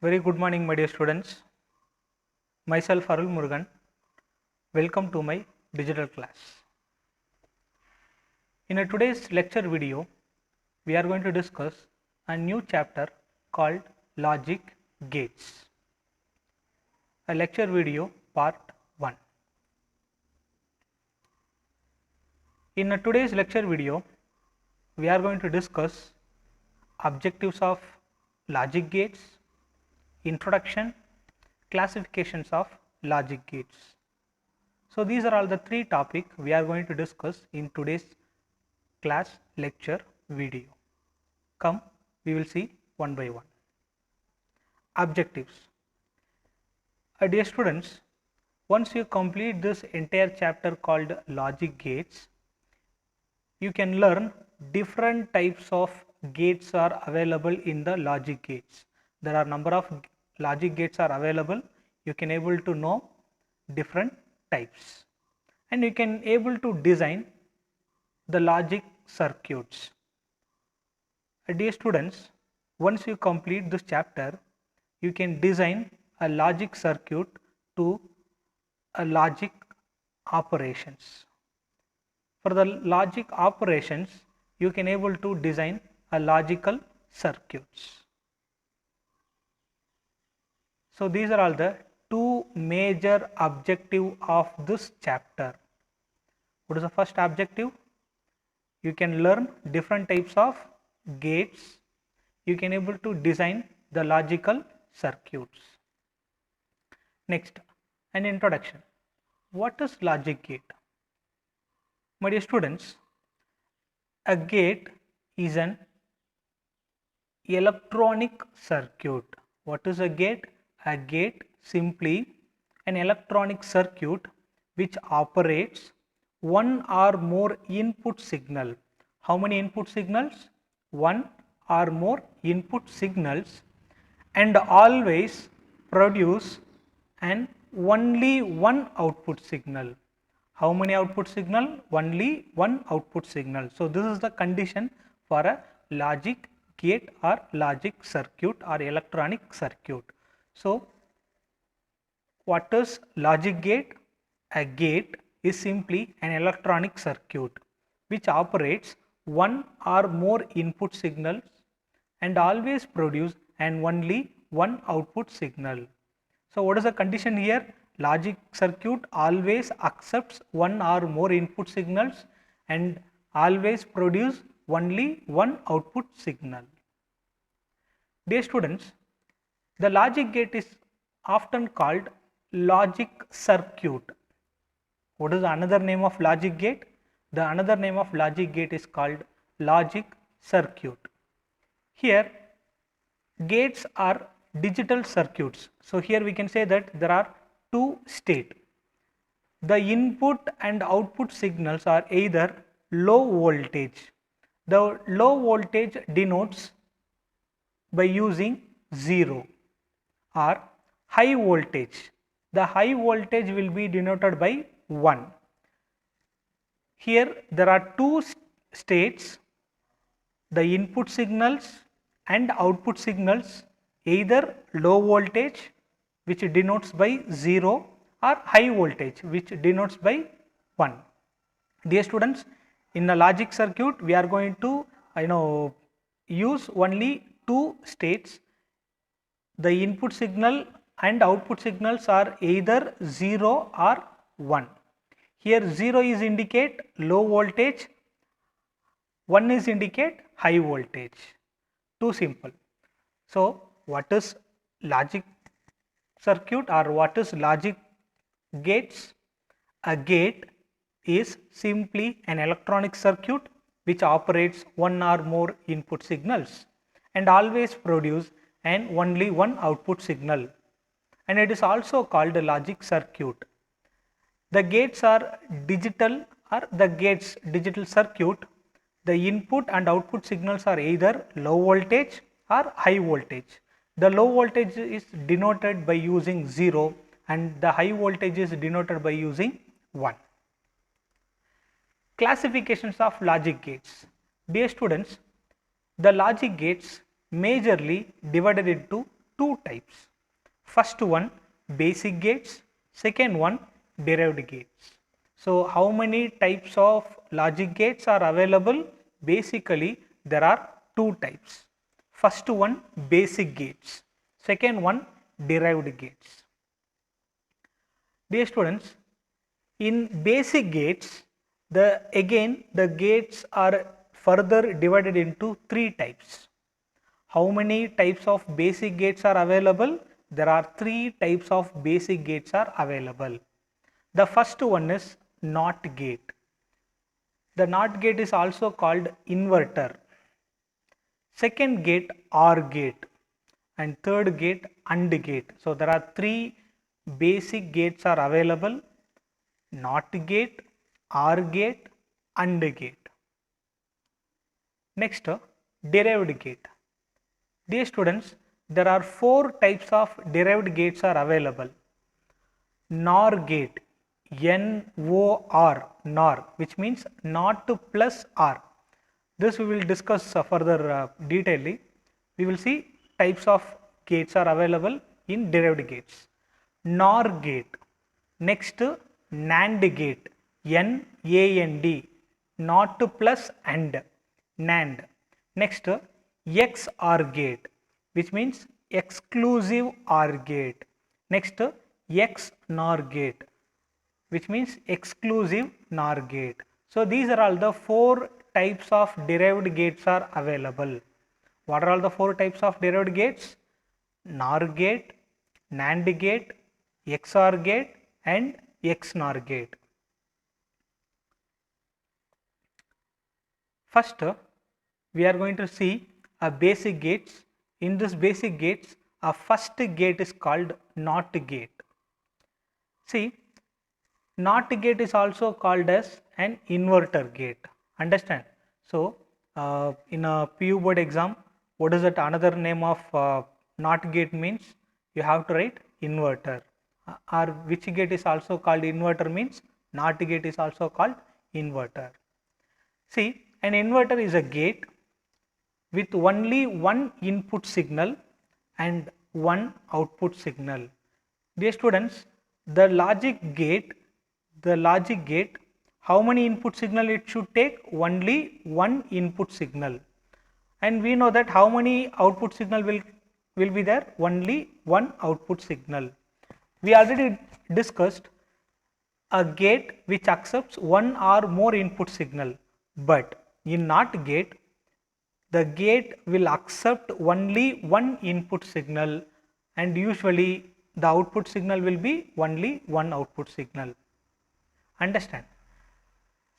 Very good morning, my dear students. Myself Arul Murugan. Welcome to my digital class. In today's lecture video, we are going to discuss a new chapter called Logic Gates. A lecture video part 1. In today's lecture video, we are going to discuss objectives of logic gates, introduction, classifications of logic gates. So these are all the three topics we are going to discuss in today's class lecture video. Come, we will see one by one. Objectives. Dear students, once you complete this entire chapter called logic gates, you can learn different types of gates are available in the logic gates. There are number of logic gates are available. You can able to know different types, and you can able to design the logic circuits. Dear students, once you complete this chapter, you can design a logic circuit to a logic operations. For the logic operations, you can able to design a logical circuits. So these are all the two major objective of this chapter. What is the first objective? You can learn different types of gates. You can able to design the logical circuits. Next, an introduction. What is logic gate? My dear students, a gate is an electronic circuit. What is a gate? A gate simply an electronic circuit which operates one or more input signal. How many input signals? One or more input signals, and always produce an only one output signal. How many output signal? Only one output signal. So this is the condition for a logic gate or logic circuit or electronic circuit. So what is logic gate? A gate is simply an electronic circuit which operates one or more input signals and always produce an only one output signal. So what is the condition here? Logic circuit always accepts one or more input signals and always produce only one output signal. Dear students, the logic gate is often called logic circuit. What is another name of logic gate? The another name of logic gate is called logic circuit. Here gates are digital circuits. So here we can say that there are two states. The input and output signals are either low voltage. The low voltage denotes by using 0, or high voltage. The high voltage will be denoted by 1. Here there are two states, the input signals and output signals, either low voltage which denotes by 0 or high voltage which denotes by 1. Dear students, in a logic circuit we are going to use only two states. The input signal and output signals are either 0 or 1. Here 0 is indicate low voltage, 1 is indicate high voltage. Too simple. So what is logic circuit or what is logic gates? A gate is simply an electronic circuit which operates one or more input signals and always produce an only one output signal, and it is also called a logic circuit. The gates are digital or the gates digital circuit. The input and output signals are either low voltage or high voltage. The low voltage is denoted by using 0 and the high voltage is denoted by using 1. Classifications of logic gates. Dear students, the logic gates majorly divided into two types. First one basic gates, second one derived gates. So how many types of logic gates are available? Basically there are two types. First one basic gates, second one derived gates. Dear students, in basic gates, the gates are further divided into three types. How many types of basic gates are available? There are three types of basic gates are available. The first one is NOT gate. The NOT gate is also called inverter. Second gate OR gate, and third gate AND gate. So there are three basic gates are available: NOT gate, OR gate, AND gate. Next, derived gate. Dear students, there are four types of derived gates are available. NOR gate, N-O-R, NOR, which means NOT plus OR. This we will discuss further detailedly. We will see types of gates are available in derived gates. NOR gate. Next, NAND gate, N-A-N-D, NOT plus AND, NAND. Next, XOR gate, which means exclusive OR gate. Next, XNOR gate, which means exclusive NOR gate. So these are all the four types of derived gates are available. What are all the four types of derived gates? NOR gate, NAND gate, XOR gate, and XNOR gate. First, we are going to see a basic gates. In this basic gates, a first gate is called NOT gate. See, NOT gate is also called as an inverter gate. Understand? So, in a PU board exam, what is that another name of NOT gate means? You have to write inverter. Or which gate is also called inverter means NOT gate is also called inverter. See, an inverter is a gate with only one input signal and one output signal. Dear students, the logic gate, how many input signal it should take? Only one input signal. And we know that how many output signal will be there? Only one output signal. We already discussed a gate which accepts one or more input signal, but in NOT gate, the gate will accept only one input signal, and usually the output signal will be only one output signal. Understand?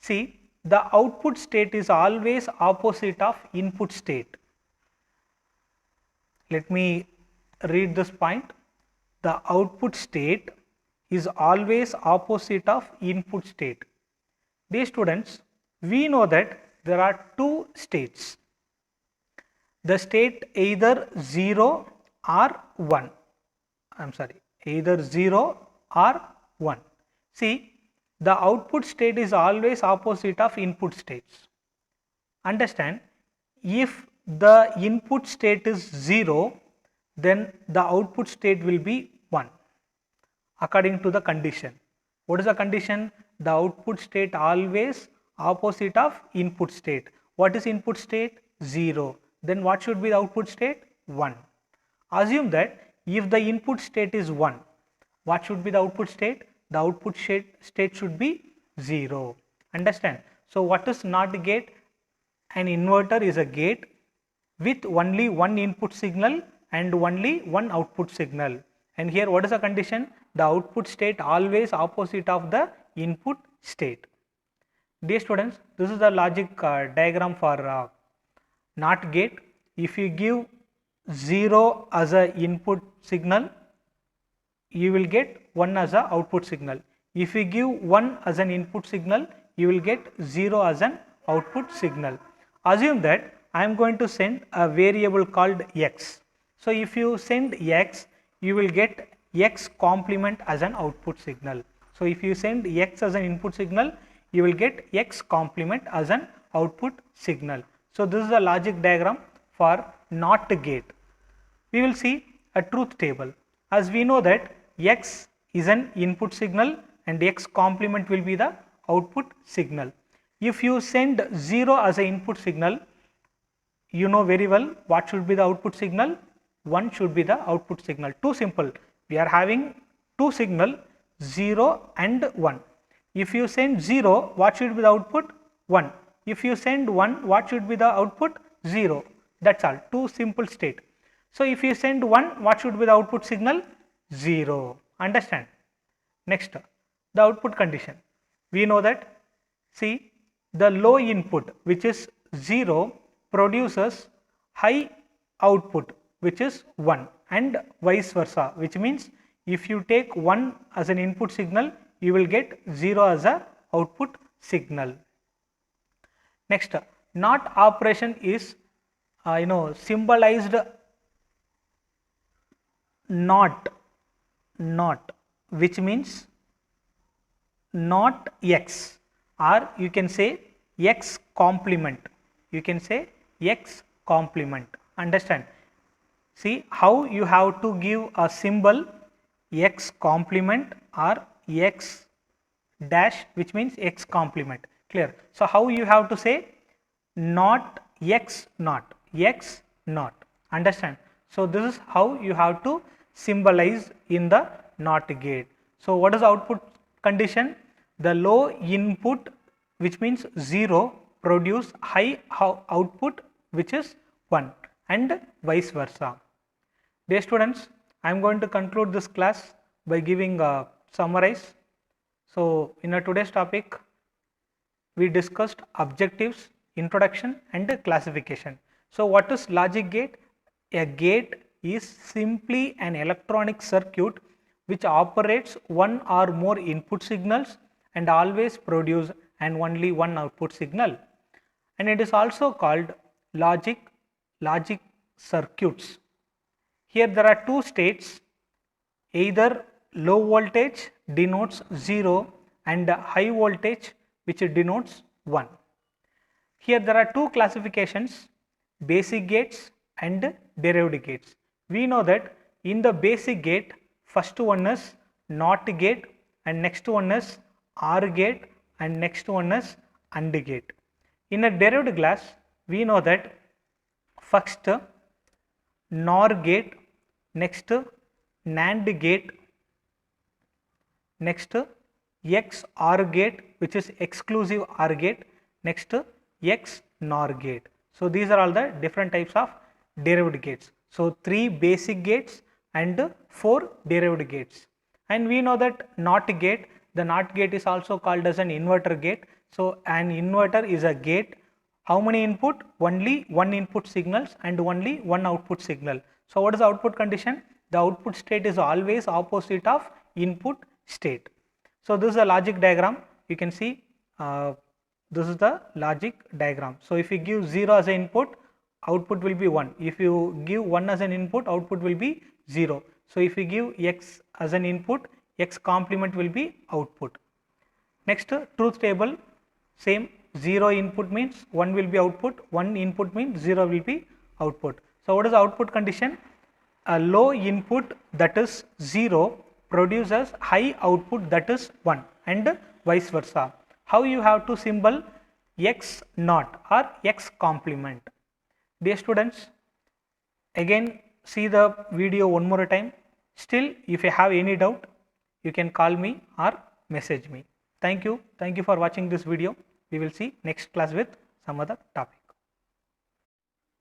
See, the output state is always opposite of input state. Let me read this point. The output state is always opposite of input state. Dear students, we know that there are two states. The state either 0 or 1. Either 0 or 1. See, the output state is always opposite of input states. Understand, if the input state is 0, then the output state will be 1 according to the condition. What is the condition? The output state always opposite of input state. What is input state? 0. Then what should be the output state? 1. Assume that if the input state is 1, what should be the output state? The output state should be 0. Understand? So what is NOT gate? An inverter is a gate with only one input signal and only one output signal. And here what is the condition? The output state always opposite of the input state. Dear students, this is the logic diagram for NOT gate. If you give 0 as a input signal, you will get 1 as a output signal. If you give 1 as an input signal, you will get 0 as an output signal. Assume that I am going to send a variable called x. So if you send x, you will get x complement as an output signal. So if you send x as an input signal, you will get x complement as an output signal. So this is the logic diagram for NOT gate. We will see a truth table. As we know that x is an input signal and x complement will be the output signal. If you send 0 as an input signal, you know very well what should be the output signal. 1 should be the output signal. Too simple. We are having two signal, 0 and 1. If you send 0, what should be the output? 1. If you send 1, what should be the output? 0. That's all. Two simple state. So if you send 1, what should be the output signal? 0. Understand? Next, the output condition. We know that, see, the low input, which is 0, produces high output, which is 1, and vice versa, which means if you take 1 as an input signal, you will get 0 as a output signal. Next, NOT operation is symbolized not, which means not x, or you can say x complement. You can say x complement. Understand? See how you have to give a symbol x complement or x dash, which means x complement. Clear? So how you have to say not x not, x not. Understand? So this is how you have to symbolize in the NOT gate. So what is the output condition? The low input, which means 0, produce high output, which is 1, and vice versa. Dear students, I am going to conclude this class by giving a summarize. So in our today's topic, we discussed objectives, introduction, and classification. So what is logic gate? A gate is simply an electronic circuit which operates one or more input signals and always produce and only one output signal. And it is also called logic circuits. Here there are two states, either low voltage denotes 0 and high voltage which denotes 1. Here there are two classifications, basic gates and derived gates. We know that in the basic gate, first one is NOT gate and next one is OR gate and next one is AND gate. In a derived class, we know that first NOR gate, next NAND gate, next XOR gate, which is exclusive OR gate, next XNOR gate. So these are all the different types of derived gates. So 3 basic gates and 4 derived gates. And we know that NOT gate, the NOT gate is also called as an inverter gate. So an inverter is a gate. How many input? Only one input signals and only one output signal. So what is the output condition? The output state is always opposite of input state. So this is a logic diagram. You can see this is the logic diagram. So if you give 0 as an input, output will be 1. If you give 1 as an input, output will be 0. So if you give x as an input, x complement will be output. Next, truth table, same, 0 input means 1 will be output, 1 input means 0 will be output. So what is the output condition? A low input, that is 0, produces high output, that is 1, and vice versa. How you have to symbol x naught or x complement? Dear students, again see the video one more time. Still, if you have any doubt, you can call me or message me. Thank you for watching this video. We will see next class with some other topic.